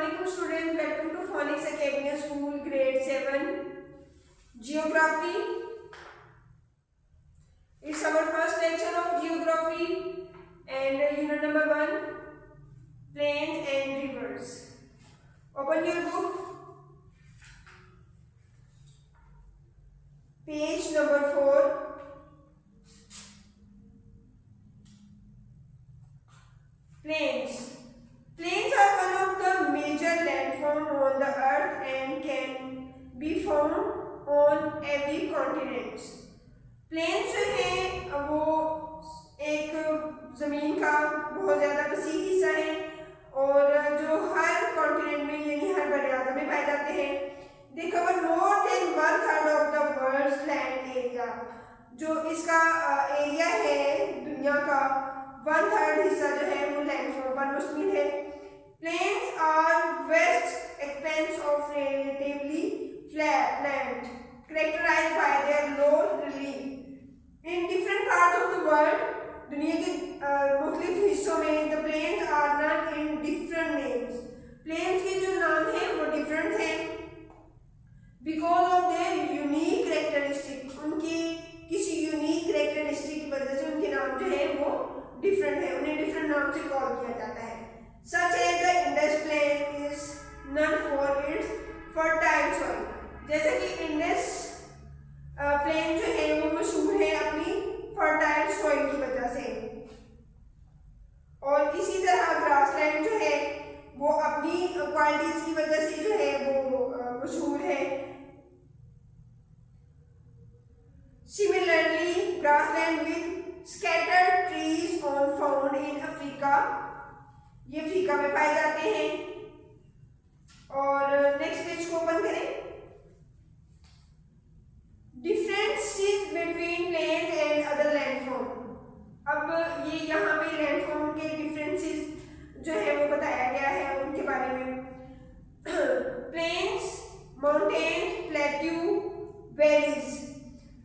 Assalamualaikum students, welcome to Phonics Academy School grade 7 Geography. It's our first lecture of Geography and unit number 1, Plains and Rivers. Open your book, page number 4. Plains. Plains are one of the major landforms on the earth and can be found on every continent. Plains जो है वो एक ज़मीन का बहुत ज़्यादा वसीह हिस्सा है और जो हर कॉन्टिनेंट में यानी हर बड़े आज़म में पाए जाते हैं. They cover more than 1/3 of the world's land area. जो इसका एरिया है दुनिया का 1/3 हिस्सा जो है वो लैंडफॉर्म पर मुश्तमिल है. Plains are vast expanse of relatively flat land characterized by their low relief. In different parts of the world, दुनिया के मुख्तलिफ हिस्सों में the plains are known in different names. Plains के जो नाम हैं वो different हैं because of their unique characteristic. उनकी किसी unique characteristic की वजह से उनके नाम जो है वो different है, उन्हें different नाम से कॉल किया जाता है. Such as the Indus Plain is known for its fertile soil. जैसे कि इंडस प्लेन जो है वो मशहूर है अपनी फर्टाइल सॉइल की वजह से और इसी तरह ग्रासलैंड जो है वो अपनी क्वालिटीज की वजह से जो है वो मशहूर है. Similarly, grassland with scattered trees are found in Africa. ये अफ्रीका में पाए जाते हैं. और नेक्स्ट पेज को ओपन करें. Differences between plains and other landform. अब ये यहाँ पे लैंडफॉर्म के डिफरेंसेस जो है वो बताया गया है उनके बारे में. Plains, mountains, plateau, valleys.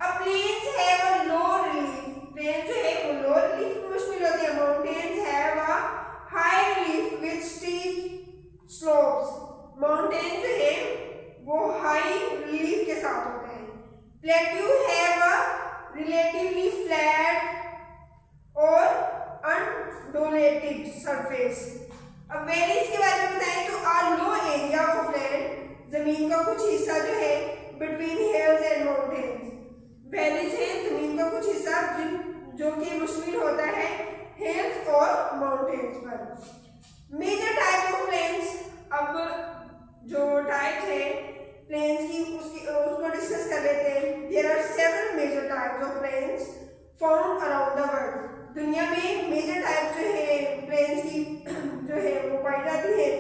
अब plains have a low relief. Plain जो है वो लो रिलीफ में मुश्किल होती है. Mountains have a high relief with steep slopes. Mountain जो है वो हाई रिलीफ के साथ होते हैं. Plateau have a relatively flat और अनडोलेटेड सरफेस. अब वैलीज के बारे में बताएं तो are low area of land. जमीन का कुछ हिस्सा जो है between hills and mountains. Valleys है जमीन का कुछ हिस्सा जो कि मुश्तमिल होता है हिल्स और माउंटेन्स पर. Major type of plains. अब जो टाइप्स है प्लेन्स की उसको डिस्कस कर लेते हैं. There are seven major types of plains found around the world. दुनिया में मेजर टाइप जो है प्लेन्स की जो है वो पाई जाती है.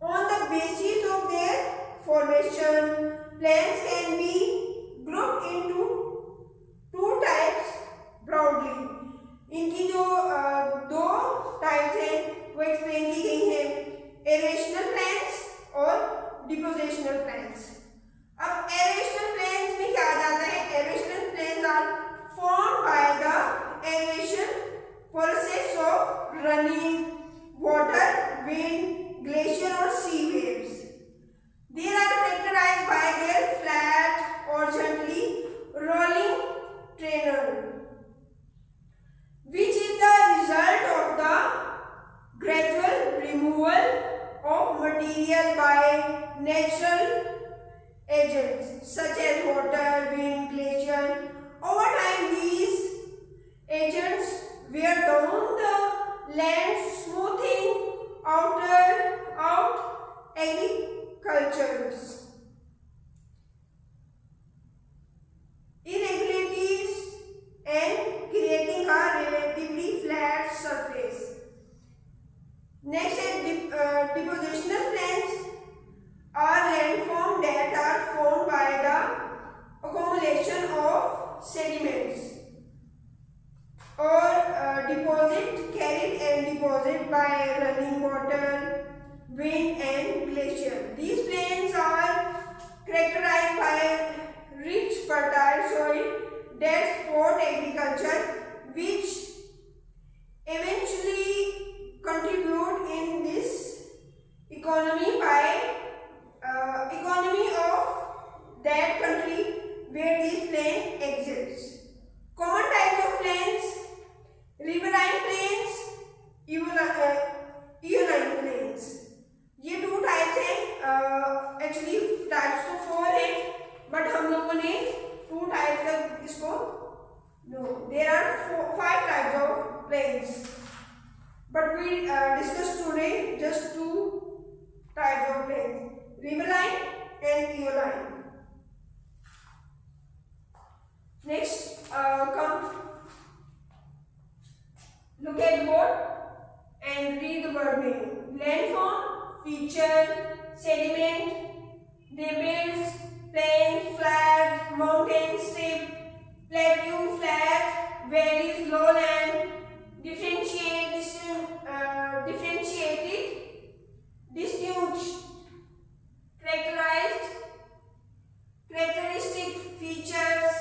On the basis of their formation plains can be grouped into two types broadly. इनकी जो दो टाइप्स हैं वो एक्सप्लेन की गई हैं. एरेशनल प्लेन्स और डिपोजिशनल प्लेन्स. अब एरेशनल प्लेन्स में क्या आ जाता है. Erosional plains are formed by the erosion process of running water, wind, glacier और sea waves. They are characterised by their flat और gently rolling terrain which is the result of the gradual removal of material by natural agents such as water, wind, glacier. Over time these agents wear down the land, smoothing out agricultures. Irregularities and creating a relatively flat surface. Next is depositional plains are landforms that are formed by the accumulation of sediments or deposit carried and deposited by running water, wind and glacier. These plains are characterized by rich fertile soil that support agriculture, which eventually contribute in this types of planes: riverine and eoline. Next, come look at the board and read the word meaning. Landform, feature, sediment, debris, plain, flat, mountain, strip, plateau, flat, valleys, lowland, differentiated, distinguished, characterized, characteristic features,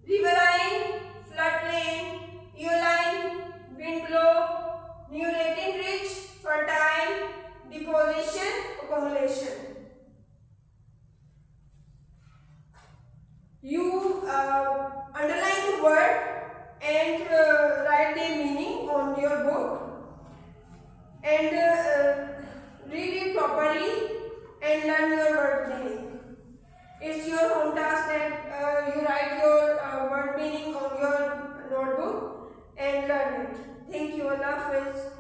riverine, floodplain, eoline, windblow, new latent ridge, fertile, deposition, accumulation. You underline the word and write the meaning on your book and read it properly and learn your word meaning. It's your home task that you write your word meaning on your notebook and learn it. Thank you. Allah Hafiz.